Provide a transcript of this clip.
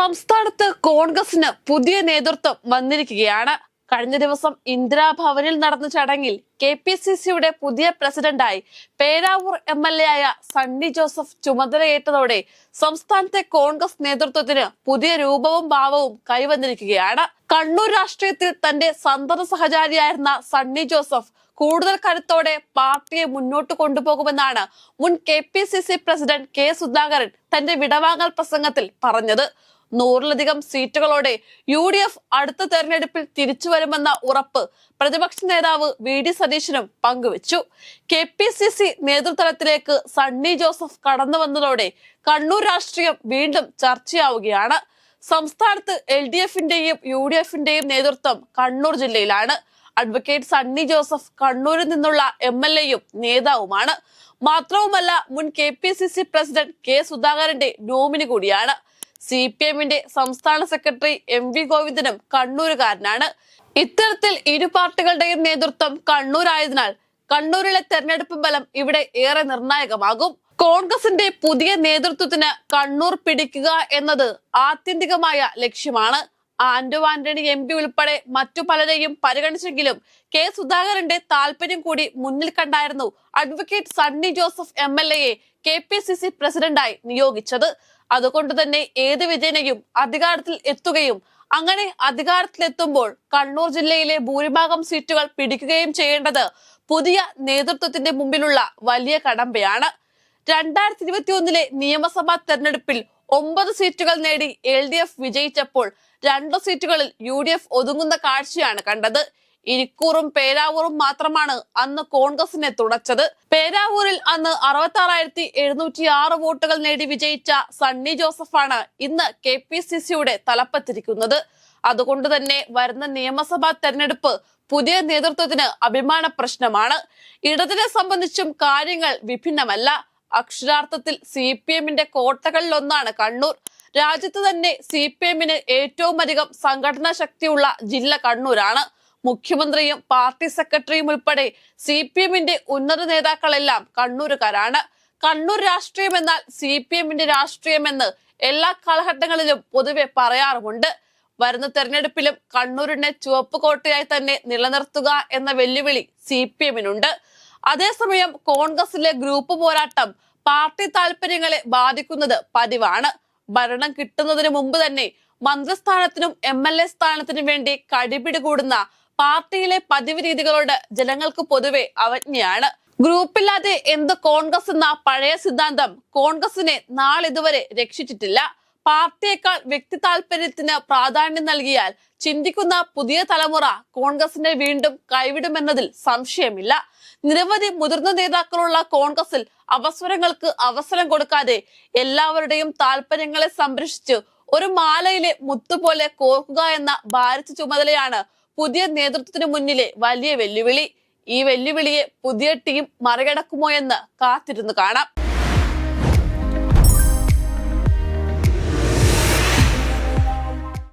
സംസ്ഥാനത്ത് കോൺഗ്രസിന് പുതിയ നേതൃത്വം വന്നിരിക്കുകയാണ്. കഴിഞ്ഞ ദിവസം ഇന്ദിരാഭവനിൽ നടന്ന ചടങ്ങിൽ KPCCയുടെ പുതിയ പ്രസിഡന്റായി പേരാവൂർ MLA ആയ സണ്ണി ജോസഫ് ചുമതലയേറ്റതോടെ സംസ്ഥാനത്തെ കോൺഗ്രസ് നേതൃത്വത്തിന് പുതിയ രൂപവും ഭാവവും കൈവന്നിരിക്കുകയാണ്. കണ്ണൂർ രാഷ്ട്രീയത്തിൽ തന്റെ സന്തത സഹചാരിയായിരുന്ന സണ്ണി ജോസഫ് കൂടുതൽ കരുത്തോടെ പാർട്ടിയെ മുന്നോട്ട് കൊണ്ടുപോകുമെന്നാണ് മുൻ KPCC പ്രസിഡന്റ് K സുധാകരൻ തന്റെ വിടവാങ്ങൽ പ്രസംഗത്തിൽ പറഞ്ഞത്. 100-ലധികം സീറ്റുകളോടെ UDF അടുത്ത തെരഞ്ഞെടുപ്പിൽ തിരിച്ചുവരുമെന്ന ഉറപ്പ് പ്രതിപക്ഷ നേതാവ് VD സതീശനും പങ്കുവച്ചു. KPCC നേതൃത്വത്തിലേക്ക് സണ്ണി ജോസഫ് കടന്നു വന്നതോടെ കണ്ണൂർ രാഷ്ട്രീയം വീണ്ടും ചർച്ചയാവുകയാണ്. സംസ്ഥാനത്ത് LDFന്റെയും UDFന്റെയും നേതൃത്വം കണ്ണൂർ ജില്ലയിലാണ്. അഡ്വക്കേറ്റ് സണ്ണി ജോസഫ് കണ്ണൂരിൽ നിന്നുള്ള MLAയും നേതാവുമാണ്. മാത്രവുമല്ല, മുൻ KPCC പ്രസിഡന്റ് K സുധാകരന്റെ നോമിനി കൂടിയാണ്. CPMന്റെ സംസ്ഥാന സെക്രട്ടറി MV ഗോവിന്ദനും കണ്ണൂരുകാരനാണ്. ഇത്തരത്തിൽ ഇരു പാർട്ടികളുടെയും നേതൃത്വം കണ്ണൂരായതിനാൽ കണ്ണൂരിലെ തെരഞ്ഞെടുപ്പ് ഫലം ഇവിടെ ഏറെ നിർണായകമാകും. കോൺഗ്രസിന്റെ പുതിയ നേതൃത്വത്തിന് കണ്ണൂർ പിടിക്കുക എന്നത് ആത്യന്തികമായ ലക്ഷ്യമാണ്. ആന്റോ ആന്റണി MP ഉൾപ്പെടെ മറ്റു പലരെയും പരിഗണിച്ചെങ്കിലും K സുധാകരന്റെ താല്പര്യം കൂടി മുന്നിൽ കണ്ടായിരുന്നു അഡ്വക്കേറ്റ് സണ്ണി ജോസഫ് MLAയെ KPCC പ്രസിഡന്റായി നിയോഗിച്ചത്. അതുകൊണ്ട് തന്നെ ഏത് വിജയനെയും അധികാരത്തിൽ എത്തുകയും അങ്ങനെ അധികാരത്തിലെത്തുമ്പോൾ കണ്ണൂർ ജില്ലയിലെ ഭൂരിഭാഗം സീറ്റുകൾ പിടിക്കുകയും ചെയ്യേണ്ടത് പുതിയ നേതൃത്വത്തിന്റെ മുമ്പിലുള്ള വലിയ കടമ്പയാണ്. 2021 നിയമസഭാ തെരഞ്ഞെടുപ്പിൽ 9 സീറ്റുകൾ നേടി LDF വിജയിച്ചപ്പോൾ 2 സീറ്റുകളിൽ UDF ഒതുങ്ങുന്ന കാഴ്ചയാണ് കണ്ടത്. ഇരിക്കൂറും പേരാവൂറും മാത്രമാണ് അന്ന് കോൺഗ്രസിനെ തുണച്ചത്. പേരാവൂരിൽ അന്ന് 66,706 വോട്ടുകൾ നേടി വിജയിച്ച സണ്ണി ജോസഫാണ് ഇന്ന് KPCCയുടെ തലപ്പത്തിരിക്കുന്നത്. അതുകൊണ്ട് തന്നെ വരുന്ന നിയമസഭാ തെരഞ്ഞെടുപ്പ് പുതിയ നേതൃത്വത്തിന് അഭിമാന പ്രശ്നമാണ്. ഇടതിനെ സംബന്ധിച്ചും കാര്യങ്ങൾ വിഭിന്നമല്ല. അക്ഷരാർത്ഥത്തിൽ CPMന്റെ കോട്ടകളിലൊന്നാണ് കണ്ണൂർ. രാജ്യത്ത് തന്നെ CPMന് ഏറ്റവും അധികം സംഘടനാ ശക്തിയുള്ള ജില്ല കണ്ണൂരാണ്. മുഖ്യമന്ത്രിയും പാർട്ടി സെക്രട്ടറിയും ഉൾപ്പെടെ CPMന്റെ ഉന്നത നേതാക്കളെല്ലാം കണ്ണൂരുകാരാണ്. കണ്ണൂർ രാഷ്ട്രീയം എന്നാൽ CPMന്റെ രാഷ്ട്രീയമെന്ന് എല്ലാ കാലഘട്ടങ്ങളിലും പൊതുവെ പറയാറുമുണ്ട്. വരുന്ന തെരഞ്ഞെടുപ്പിലും കണ്ണൂരിനെ ചുവപ്പ് കോട്ടയായി തന്നെ നിലനിർത്തുക എന്ന വെല്ലുവിളി CPMനുണ്ട്. അതേസമയം കോൺഗ്രസിലെ ഗ്രൂപ്പ് പോരാട്ടം പാർട്ടി താല്പര്യങ്ങളെ ബാധിക്കുന്നത് പതിവാണ്. ഭരണം കിട്ടുന്നതിന് മുമ്പ് തന്നെ മന്ത്രിസ്ഥാനത്തിനും MLA സ്ഥാനത്തിനും വേണ്ടി കടിപിടി കൂടുന്ന പാർട്ടിയിലെ പതിവ് രീതികളോട് ജനങ്ങൾക്ക് പൊതുവെ അവജ്ഞയാണ്. ഗ്രൂപ്പില്ലാതെ എന്ത് കോൺഗ്രസ് എന്ന പഴയ സിദ്ധാന്തം കോൺഗ്രസിനെ നാളിതുവരെ രക്ഷിച്ചിട്ടില്ല. പാർട്ടിയേക്കാൾ വ്യക്തി താല്പര്യത്തിന് പ്രാധാന്യം നൽകിയാൽ ചിന്തിക്കുന്ന പുതിയ തലമുറ കോൺഗ്രസിനെ വീണ്ടും കൈവിടുമെന്നതിൽ സംശയമില്ല. നിരവധി മുതിർന്ന നേതാക്കളുള്ള കോൺഗ്രസിൽ അവസരങ്ങൾക്ക് അവസരം കൊടുക്കാതെ എല്ലാവരുടെയും താല്പര്യങ്ങളെ സംരക്ഷിച്ച് ഒരു മാലയിലെ മുത്തുപോലെ കോർക്കുക എന്ന ഭാരിച്ച ചുമതലയാണ് പുതിയ നേതൃത്വത്തിന് മുന്നിലെ വലിയ വെല്ലുവിളി. ഈ വെല്ലുവിളിയെ പുതിയ ടീം മറികടക്കുമോ എന്ന് കാത്തിരുന്നു കാണാം.